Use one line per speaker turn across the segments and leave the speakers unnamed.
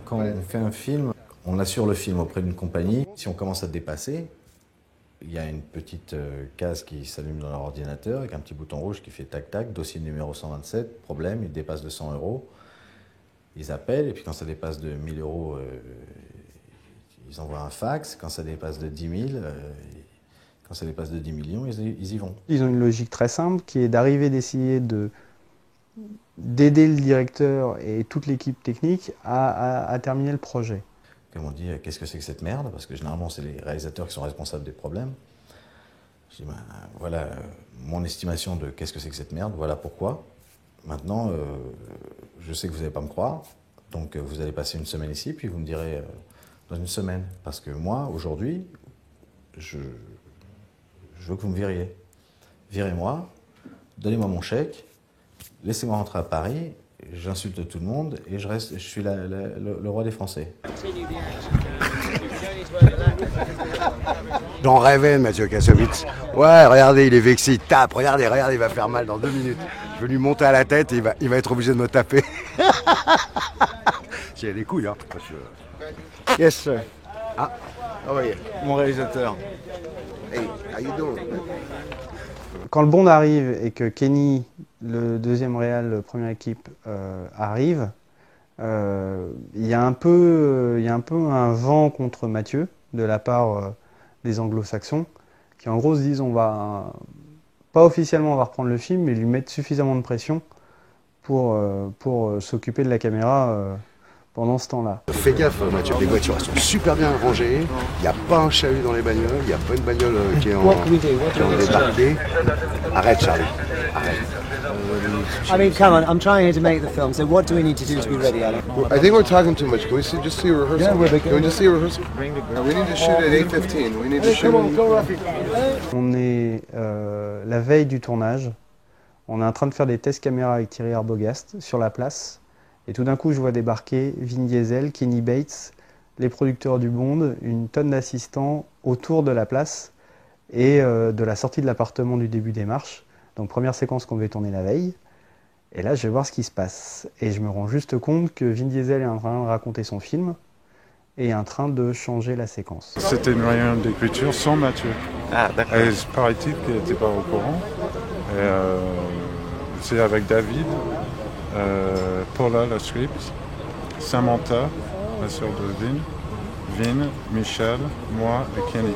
Quand on fait un film, on assure le film auprès d'une compagnie. Si on commence à dépasser, il y a une petite case qui s'allume dans leur ordinateur avec un petit bouton rouge qui fait tac-tac, dossier numéro 127, problème, il dépasse de 100 euros. Ils appellent et puis quand ça dépasse de 1000 euros, ils envoient un fax. Quand ça dépasse de 10 000, quand ça dépasse de 10 millions, ils y vont.
Ils ont une logique très simple qui est d'arriver, d'essayer d'aider le directeur et toute l'équipe technique à terminer le projet.
Comme on dit, qu'est-ce que c'est que cette merde? Parce que généralement, c'est les réalisateurs qui sont responsables des problèmes. Je dis, ben, voilà mon estimation de qu'est-ce que c'est que cette merde, voilà pourquoi. Maintenant, je sais que vous n'allez pas me croire, donc vous allez passer une semaine ici, puis vous me direz dans une semaine. Parce que moi, aujourd'hui, je veux que vous me viriez. Virez-moi, donnez-moi mon chèque, laissez-moi rentrer à Paris, j'insulte tout le monde et je suis le roi des Français.
J'en rêvais, Mathieu Kassovitz. Ouais, regardez, il est vexé, il tape. Regardez, il va faire mal dans 2 minutes. Je vais lui monter à la tête et il va être obligé de me taper. J'ai des couilles, hein.
Yes, sir.
Ah, oh yeah.
Mon réalisateur.
Hey, how you doing?
Quand le Bond arrive et que Kenny, le deuxième réal, première équipe, arrive, il y a un peu un vent contre Mathieu de la part des anglo-saxons qui en gros se disent on va, pas officiellement on va reprendre le film, mais lui mettre suffisamment de pression pour s'occuper de la caméra pendant ce temps-là.
Fais gaffe, Mathieu, les voitures elles sont super bien rangées, il n'y a pas un chahut dans les bagnoles, il n'y a pas une bagnole qui est en débarqué. Arrête, Charlie, arrête.
I mean, come on, I'm trying here to make the film, so what do we need to do to be ready, Alan?
I think we're talking too much. Can we just see a rehearsal?
Yeah, we're
Can we just see a rehearsal? We need to shoot at 8:15. We need to shoot.
On est la veille du tournage, on est en train de faire des tests caméra avec Thierry Arbogast sur la place, et tout d'un coup je vois débarquer Vin Diesel, Kenny Bates, les producteurs du Bond, une tonne d'assistants autour de la place et de la sortie de l'appartement du début des marches. Donc première séquence qu'on devait tourner la veille, et là je vais voir ce qui se passe. Et je me rends juste compte que Vin Diesel est en train de raconter son film et est en train de changer la séquence.
C'était une réunion d'écriture sans Mathieu.
Ah, d'accord.
Et paraît-il qu'il n'était pas au courant. Et, c'est avec David, Paula, la script, Samantha, la sœur de Vin, Michel, moi et Kenny.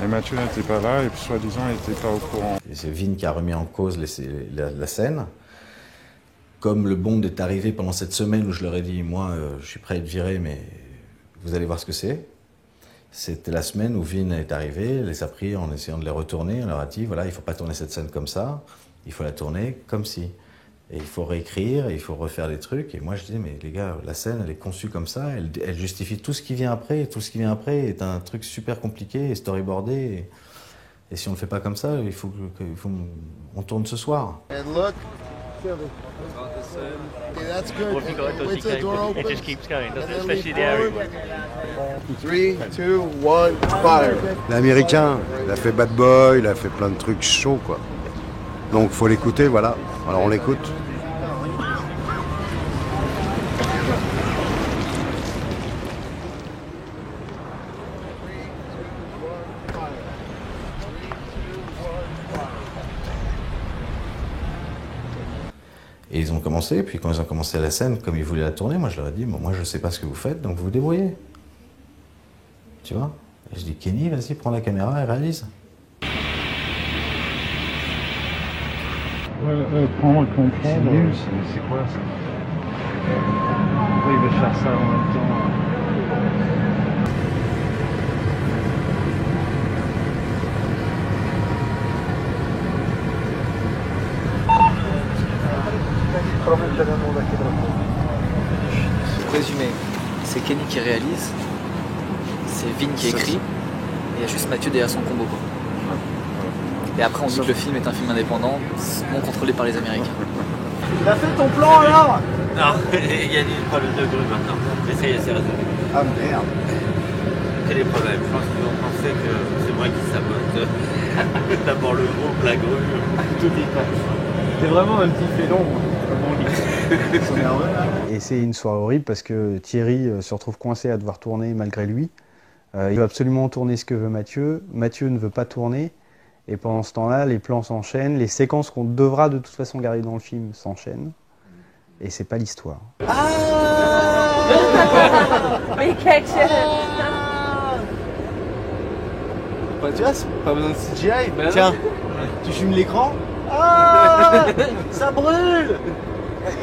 Et Mathieu n'était pas là et soi-disant il n'était pas au courant.
Et c'est Vin qui a remis en cause la scène. Comme le Bond est arrivé pendant cette semaine où je leur ai dit, moi je suis prêt à être viré, mais vous allez voir ce que c'est. C'était la semaine où Vin est arrivé, les a pris en essayant de les retourner. On leur a dit, voilà, il ne faut pas tourner cette scène comme ça, il faut la tourner comme si. Et il faut réécrire, et il faut refaire des trucs. Et moi, je disais, mais les gars, la scène, elle est conçue comme ça, elle justifie tout ce qui vient après, et tout ce qui vient après est un truc super compliqué et storyboardé. Et si on ne le fait pas comme ça, il faut on tourne ce soir.
And look. Okay, that's good. Wait till the door opens.
It just keeps going, doesn't it? Especially the area.
3, 2, 1, fire.
L'américain, il a fait Bad Boy, il a fait plein de trucs chauds, quoi. Donc faut l'écouter, voilà. Alors on l'écoute.
Et ils ont commencé, puis quand ils ont commencé la scène, comme ils voulaient la tourner, moi je leur ai dit, bon, moi je sais pas ce que vous faites, donc vous vous débrouillez. Tu vois? Et je dis, Kenny, vas-y, prends la caméra et réalise.
Prendre et comprendre.
C'est nul, c'est quoi ça? Pourquoi il veut faire ça en même temps?
Pour résumer, c'est Kenny qui réalise, c'est Vin qui écrit, et il y a juste Mathieu derrière son combo. Et après on dit que le film est un film indépendant, non contrôlé par les Américains.
T'as fait ton plan alors?
Non, il y a des problèmes de grue maintenant. Mais ça y est, c'est résolu.
Ah merde.
Quel est le problème? Je pense qu'ils vont penser que c'est moi qui sabote. D'abord le groupe, la grue, tout est temps.
T'es vraiment un petit félon.
Et c'est une soirée horrible parce que Thierry se retrouve coincé à devoir tourner malgré lui. Il veut absolument tourner ce que veut Mathieu. Mathieu ne veut pas tourner. Et pendant ce temps-là, les plans s'enchaînent. Les séquences qu'on devra de toute façon garder dans le film s'enchaînent. Et c'est pas l'histoire.
Mais quelque chose.
Bah, tu vois, c'est pas besoin de CGI.
Ben
Tiens, tu fumes l'écran. Ah, ça brûle.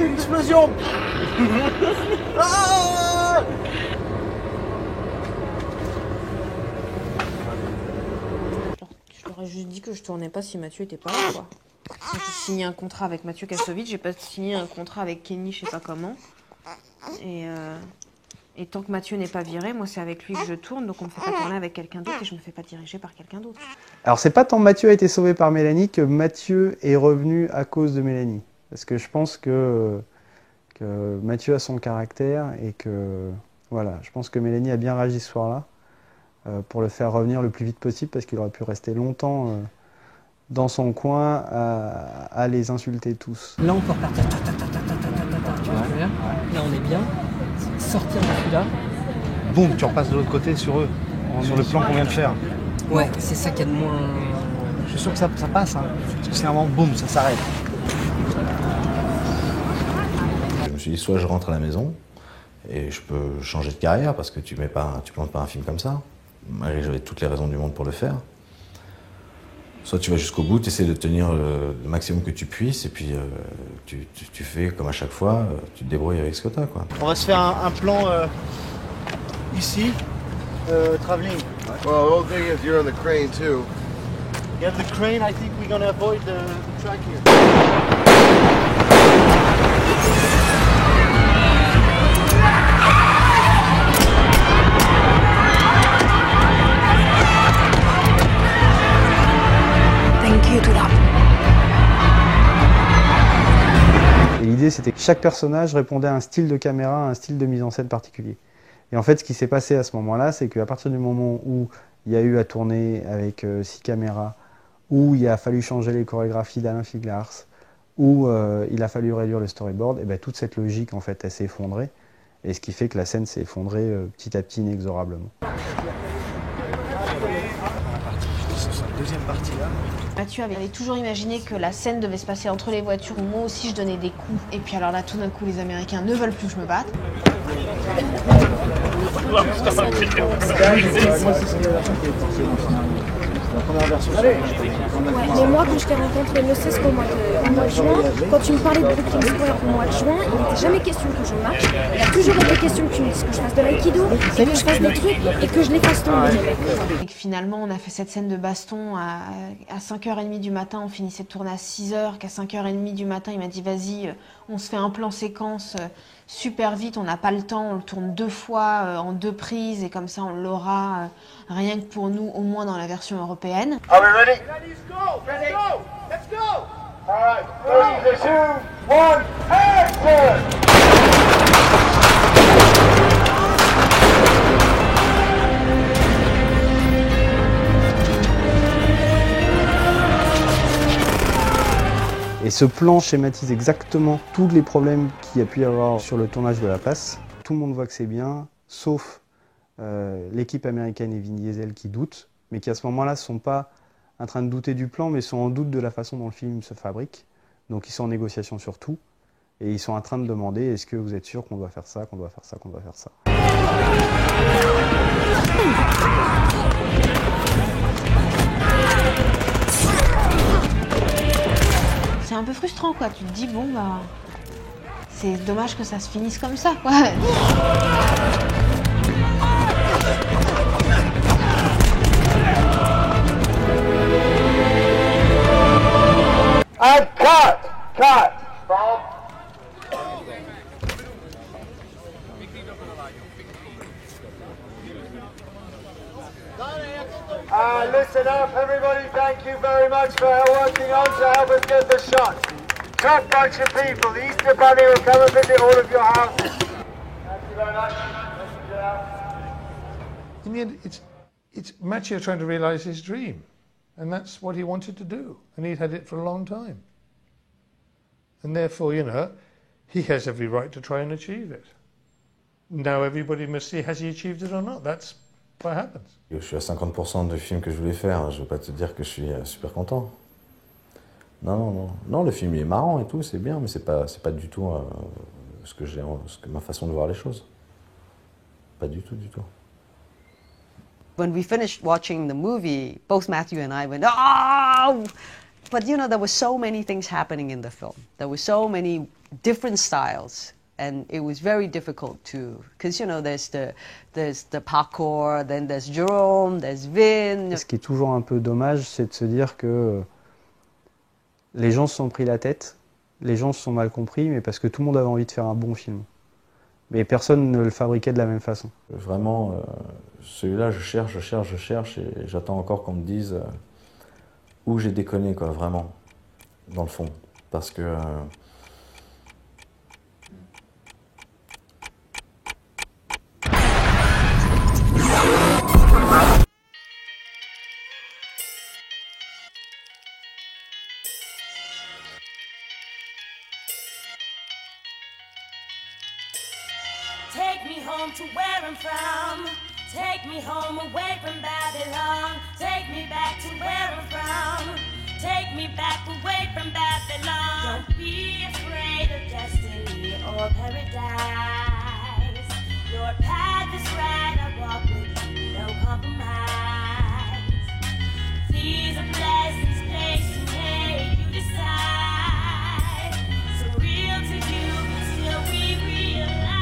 Une explosion. Ah.
Je leur ai juste dit que je tournais pas si Mathieu était pas là, quoi. J'ai signé un contrat avec Mathieu Kassovitz, j'ai pas signé un contrat avec Kenny, je sais pas comment. Et tant que Mathieu n'est pas viré, moi c'est avec lui que je tourne, donc on me fait pas tourner avec quelqu'un d'autre et je me fais pas diriger par quelqu'un d'autre.
Alors c'est pas tant Mathieu a été sauvé par Mélanie que Mathieu est revenu à cause de Mélanie. Parce que je pense que Mathieu a son caractère et que voilà, je pense que Mélanie a bien réagi ce soir-là pour le faire revenir le plus vite possible parce qu'il aurait pu rester longtemps dans son coin à les insulter tous.
Là on peut repartir. Tu vois, là on est bien. Sortir de celui-là.
Boum, tu repasses de l'autre côté sur eux, sur le plan qu'on vient de faire.
Ouais, c'est ça qu'il y a de moins.
Je suis sûr que ça passe, hein. Parce que c'est vraiment boum, ça s'arrête.
Je me suis dit, soit je rentre à la maison et je peux changer de carrière parce que tu plantes pas un film comme ça. J'avais toutes les raisons du monde pour le faire. Soit tu vas jusqu'au bout, tu essaies de tenir le maximum que tu puisses et puis tu fais comme à chaque fois, tu te débrouilles avec ce que t'as, quoi.
On va se faire un plan ici, travelling.
Well, the whole thing is you're on the crane too.
You have the crane, I think we're gonna avoid the track here.
Et l'idée, c'était que chaque personnage répondait à un style de caméra, à un style de mise en scène particulier. Et en fait, ce qui s'est passé à ce moment-là, c'est qu'à partir du moment où il y a eu à tourner avec 6 caméras, où il a fallu changer les chorégraphies d'Alain Figlars, où il a fallu réduire le storyboard, et bien toute cette logique, en fait, elle s'est effondrée. Et ce qui fait que la scène s'est effondrée petit à petit, inexorablement.
Deuxième partie là.
Mathieu avait toujours imaginé que la scène devait se passer entre les voitures où moi aussi je donnais des coups. Et puis alors là, tout d'un coup, les Américains ne veulent plus que je me batte.
Mais moi, quand je t'ai rencontré, ne serait-ce qu'au mois de juin, quand tu me parlais de Brooklyn Square au mois de juin, il n'était jamais question que je marche. Il a toujours été question que tu me dises que je fasse de l'aïkido, et que je fasse des trucs, et que je les fasse tomber.
Et que finalement, on a fait cette scène de baston à 5h30 du matin, on finissait de tourner à 6h, qu'à 5h30 du matin, il m'a dit vas-y, on se fait un plan séquence super vite, on n'a pas le temps, on le tourne 2 fois en 2 prises, et comme ça on l'aura rien que pour nous, au moins dans la version européenne.
Are we ready? Let's go! Let's go! Let's go! All right, 3, 2, 1, action!
Et ce plan schématise exactement tous les problèmes qu'il y a pu y avoir sur le tournage de La Place. Tout le monde voit que c'est bien, sauf l'équipe américaine et Vin Diesel qui doutent, mais qui à ce moment-là ne sont pas en train de douter du plan, mais sont en doute de la façon dont le film se fabrique. Donc ils sont en négociation sur tout, et ils sont en train de demander est-ce que vous êtes sûr qu'on doit faire ça, qu'on doit faire ça, qu'on doit faire ça.
C'est un peu frustrant, quoi. Tu te dis, bon, bah, c'est dommage que ça se finisse comme ça, quoi.
And cut! Cut! Listen up, everybody. Thank you very much for working on to help us get the shot. Tough bunch of people. The Easter Bunny will come and visit all of your houses. Thank you very much.
In the end, it's Mathieu trying to realise his dream. And that's what he wanted to do. And he'd had it for a long time. And therefore, you know, he has every right to try and achieve it. Now everybody must see, has he achieved it or not? That's what happens.
Je suis à 50% du film que je voulais faire, je ne veux pas te dire que je suis super content. Non, le film il est marrant et tout, c'est bien, mais c'est pas du tout ma façon de voir les choses. Pas du tout.
When we finished watching the movie, both Matthew and I went, oh! But you know, there were so many things happening in the film. There were so many different styles. And it was very difficult to, because you know, there's the parkour, then there's Jerome, there's Vin.
Et ce qui est toujours un peu dommage, c'est de se dire que les gens se sont pris la tête, les gens se sont mal compris, mais parce que tout le monde avait envie de faire un bon film. Mais personne ne le fabriquait de la même façon.
Vraiment, celui-là, je cherche, et j'attends encore qu'on me dise où j'ai déconné, quoi, vraiment, dans le fond. Parce que...
Take me home to where I'm from. Take me home away from Babylon. Take me back to where I'm from. Take me back away from Babylon. Don't be afraid of destiny or paradise. Your path is right, I walk with you, no compromise. These are blessings placed to make you decide. So real to you until we realize.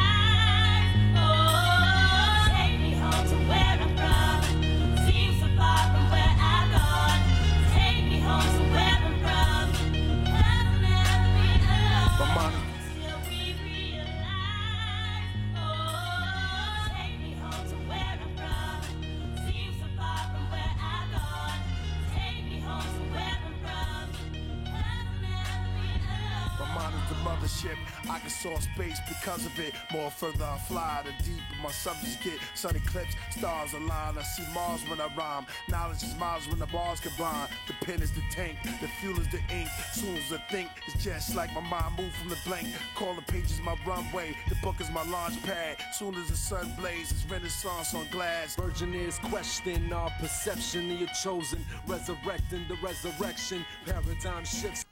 I can soar space because of it. More further I fly, the deeper my subjects get. Sun eclipse, stars align. I see Mars when I rhyme. Knowledge is miles when the bars combine. The pen is the tank, the fuel is the ink. Soon as I think, it's just like my mind move from the blank. Call the pages my runway, the book is my launch pad. Soon as the sun blazes, renaissance on glass.
Virgin is question our perception of your chosen. Resurrecting the resurrection, paradigm shifts.